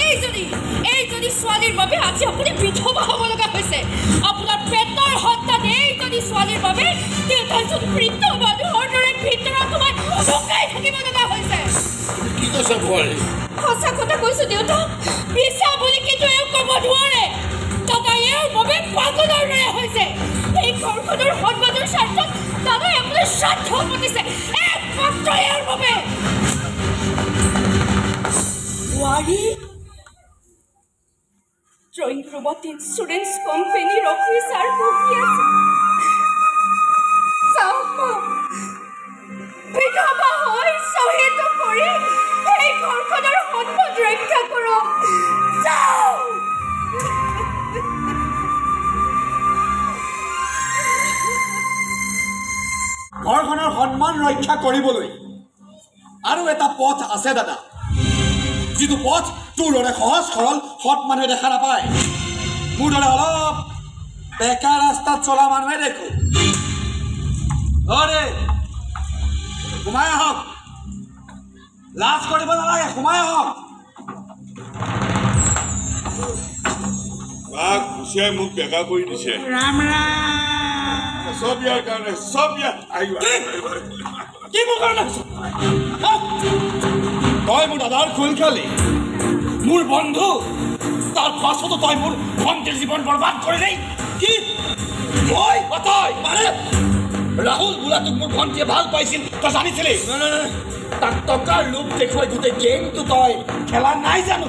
এইজনী ছোৱালীৰ বাবে আজি আপুনি বিধৱা হ'ব লগা হৈছে আপোনাৰ পেটৰ সন্তান এইজনী ছোৱালীৰ বাবে দেউতাজন মৃত মানুহৰ দৰে ভিতৰত তোমাৰ লুকাই থাকিব লগা হৈছে কি কৈছা বোৱাৰী সঁচা কথা কৈছো দেউতা মিছা বুলি কিন্তু এওঁ ক'ব নোৱাৰে দাদা এওঁৰ বাবে পাগলৰ দৰে হৈছে এই ঘৰখনৰ সন্মানৰ স্বাৰ্থত দাদাই আপোনাৰ স্বাৰ্থ পাতিছে একমাত্ৰ এওঁৰ বাবে বোৱাৰী ড্ৰয়িং ৰুমত ইঞ্চুৰেঞ্চ কোম্পানীৰ অফিচাৰ বহি আছে বিধৱা হৈ শ্বহীদ কৰি এই ঘৰখনৰ সন্মান ৰক্ষা কৰক যাওঁ ঘৰখনৰ সন্মান ৰক্ষা কৰিবলৈ আৰু এটা পথ আছে দাদা যিটো পথ তোৰ দৰে সহজ সৰল সৎ মানুহে দেখা নাপায় মোৰ দৰে অলপ বেকা ৰাস্তাত চলা মানুহে দেখো অৰে সোমাই আহক লাজ কৰিব নালাগে সোমাই আহক বাঘ ঘুচিয়াই মোক বেকা কৰি দিছে ৰাম ৰাম সব ইয়াৰ কাৰণে সব ইয়াৰ কি মোৰ কাৰণে তই মোৰ দাদাৰ খোল খালি মোৰ বন্ধু তাৰ পাছতো তই মোৰ ভণ্টিৰ জীৱন বৰবাদ কৰিলি কি তই মানে ৰাহুল বোলাটোক মোৰ ভণ্টিয়ে ভাল পাইছিল তই জানিছিলি তাক টকাৰ লোভ দেখুৱাই গোটেই গেমটো তই খেলা নাই জানো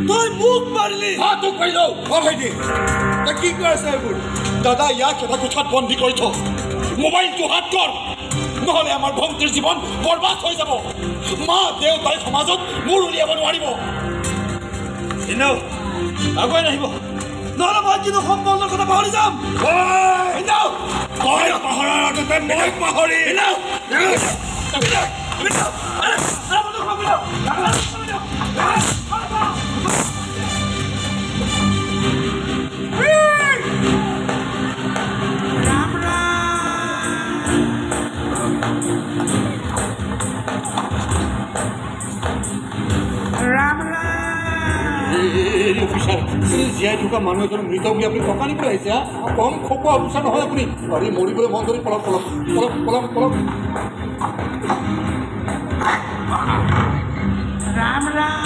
তই মোক মাৰিলি তোক মাৰিলো ভাইটি তই কি কৈ আছে এইবোৰ দাদা ইয়াক এটা কোঠাত বন্দী কৰি থ মোবাইলটো হাত কৰ নহ'লে আমাৰ ভণ্টিৰ জীৱন বৰবাদ হৈ যাব মা দেউতাই সমাজত মূৰ উলিয়াব নোৱাৰিব আগুৱাই নাহিব নহ'লে মই কিন্তু সম্বন্ধৰ কথা পাহৰি যাম তই পাহৰাৰ আগতে মই পাহৰি জীয়াই থকা মানুহ এজন মৃত বুলি আপুনি টকা নিবলৈ আহিছে কম খকুৱা অৱস্থা নহয় আপুনি আৰে মৰিবলৈ মন ধৰি পলক পলক পলক পলক পলক ৰাম ৰাম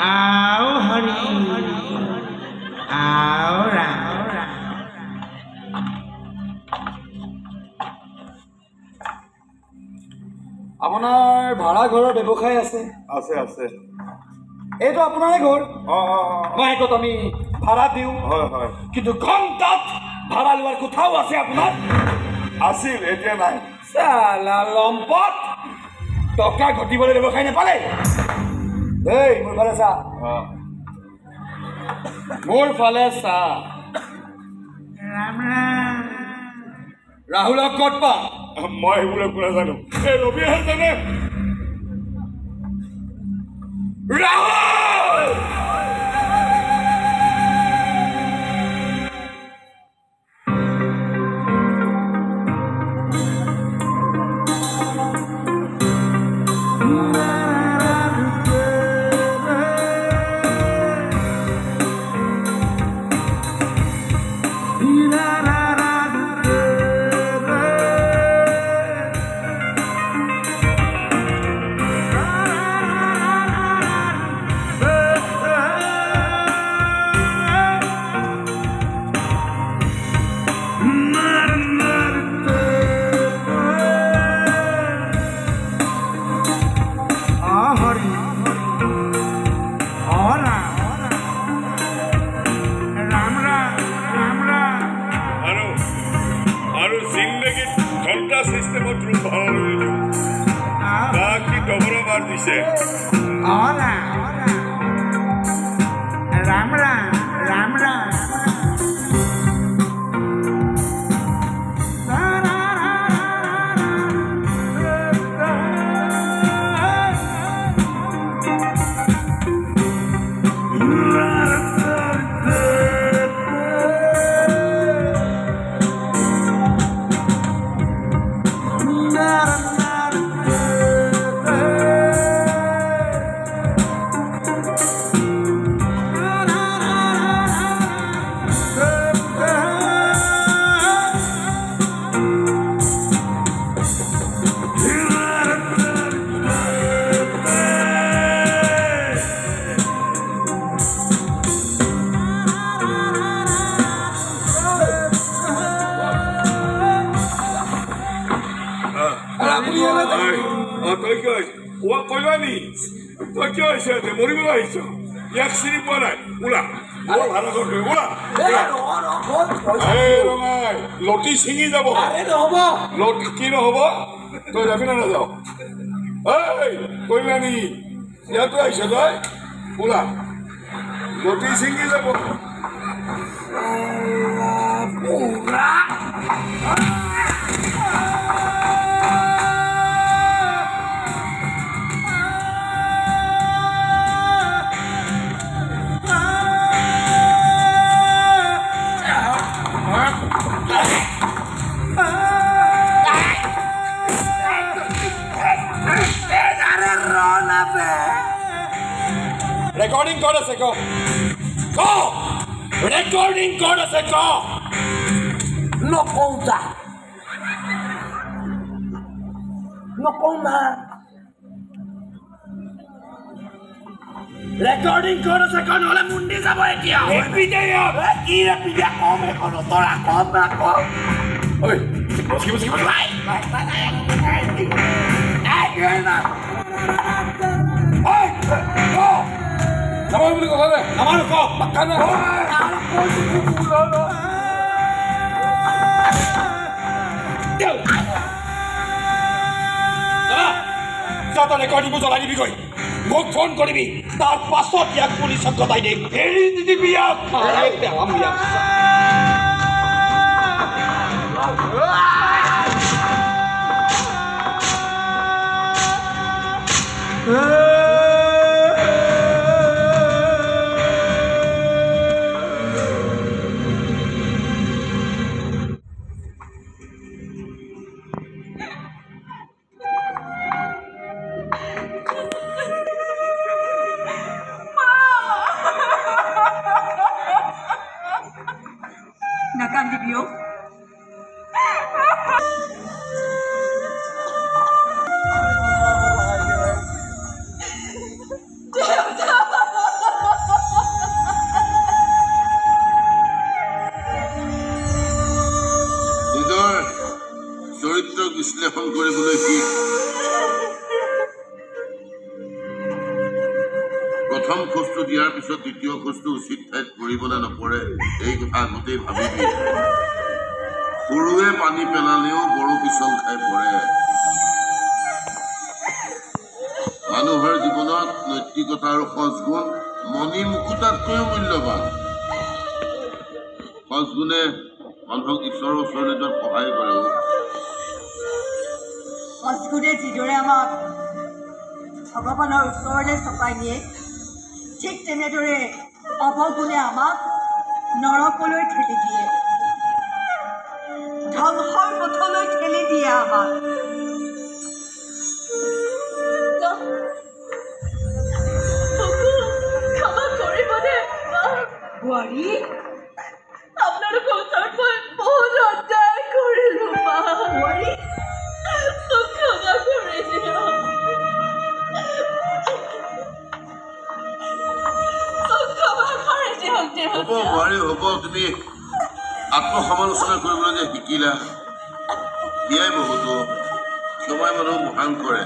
आओ हरि आओ राम আপোনাৰ ভাড়া ঘৰৰ ব্যৱসায় আছে আছে আছে এইটো আপোনাৰে ঘৰ মই এইটোত আমি ভাড়া দিওঁ হয় হয় কিন্তু ঘণ্টাত ভাড়া লোৱাৰ কোঠাও আছে আপোনাৰ আছিল এতিয়া নাই চালা লম্পট টকা ঘটিবলৈ ব্যৱসায় নাপালে এই মোৰ ফালে চা মোৰ ফালে চা राम राम ৰাহুলক ক'ত পা মই সেইবোৰ একো নাজানো এই ৰবিহঁত জানে ৰাহুল উপহাৰ দিছে অৰা ৰাম ৰাম ৰাম ৰাম তই কি কইলানি তই কি হৈছে মৰিবলৈ আহিছ ইয়াক চিনি পোৱা নাই ওলা ভাড়া ঘৰ ওলা ৰঙাই লটি ছিঙি যাব লটি কি নহ'ব তই যাবি না নাযাও এই কইলানি ইয়াতো আহিছ তই ওলা লটি ছিঙি যাব ৰেকৰ্ডিং ক'ত আছে ক ৰেকৰ্ডিং ক'ত আছে ক নকওঁ যা নকওঁ না ৰেকৰ্ডিং ক'ত আছে ক নহ'লে মুণ্ডি যাব এতিয়া কি ৰেপিডিয়া কম এখন তৰা কম না কম ঐ বসি নামাৰ বুলি কথা দে নামাৰ ক পাক্কা না ৰেকৰ্ডিংবোৰ জ্বলাই দিবি গৈ মোক ফোন কৰিবি তাৰ পাছত ইয়াক পুলিচক গতাই দে এৰি নিদিবি ইয়াক নাকান্দিবি অ' চৰিত্ৰ বিশ্লেষণ কৰিবলৈ কি প্ৰথম খোজটো দিয়াৰ পিছত দ্বিতীয় খোজটো উচিত ঠাইত পৰিব নে নপৰে এই কথা আগতেই ভাবিবি সৰুৱে পানী পেলালেও বৰ পিছল খাই পৰে মানুহৰ জীৱনত নৈতিকতা আৰু সৎগুণ মণি মুকুতাতকৈও মূল্যৱান সৎগুণে মানুহক ঈশ্বৰৰ ওচৰলৈ যোৱাত সহায় কৰে সৎগুণে যিদৰে আমাক ভগৱানৰ ওচৰলৈ চপাই নিয়ে ঠিক তেনেদৰে অৱগুণে আমাক নৰকলৈ ঠেলি দিয়ে ধ্বংসৰ পথলৈ ঠেলি দিয়ে আমাক বোৱাৰী আপোনালোকৰ ওচৰত মই বহুত অন্যায় কৰিলোঁ মা বোৱাৰী ক্ষমা কৰি দিয়ক হ'ব বোৱাৰী হ'ব তুমি আত্মসমালোচনা কৰিবলৈ যে শিকিলা দিয়াই বহুতো ক্ষমাই মানুহক মহান কৰে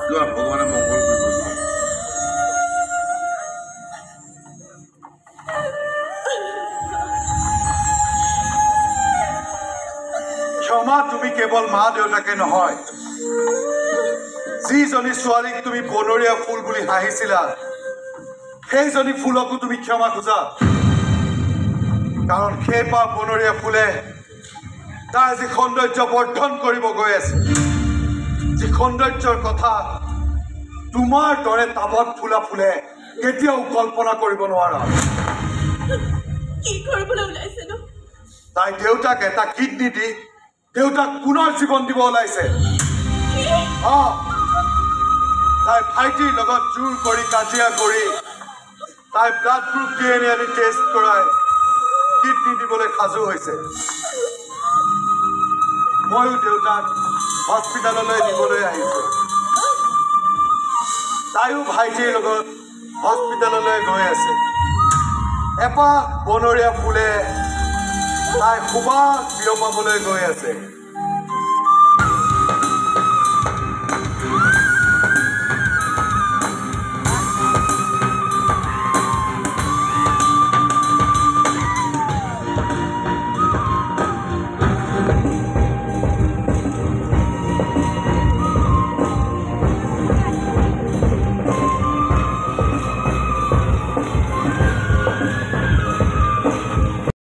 যোৱা ভগৱানে মংগল কৰিব ক্ষমা তুমি কেৱল মা দেউতাকে নহয় যিজনী ছোৱালীক তুমি বনৰীয়া ফুল বুলি হাঁহিছিলা সেইজনী ফুলকো তুমি ক্ষমা খোজা কাৰণ সেইপাহ বনৰীয়া ফুলে তাৰ যি সৌন্দৰ্য বৰ্ধন কৰিব গৈ আছে যি সৌন্দৰ্যৰ কথা তোমাৰ দৰে টাবত ফুলা ফুলে কেতিয়াও কল্পনা কৰিব নোৱাৰা কি কৰিবলৈ ওলাইছে ন তাই দেউতাক এটা কিডনি দি দেউতাক পুনৰ জীৱন দিব ওলাইছে তাই ভাইটিৰ লগত জোৰ কৰি কাজিয়া কৰি তাই ব্লাড গ্ৰুপ DNA আনি টেষ্ট কৰাই কিডনি দিবলৈ সাজু হৈছে ময়ো দেউতাক হস্পিটেললৈ নিবলৈ আহিছোঁ তাইও ভাইটিৰ লগত হস্পিটেললৈ গৈ আছে এপাহ বনৰীয়া ফুলে তাই সুবাস বিয়পাবলৈ গৈ আছে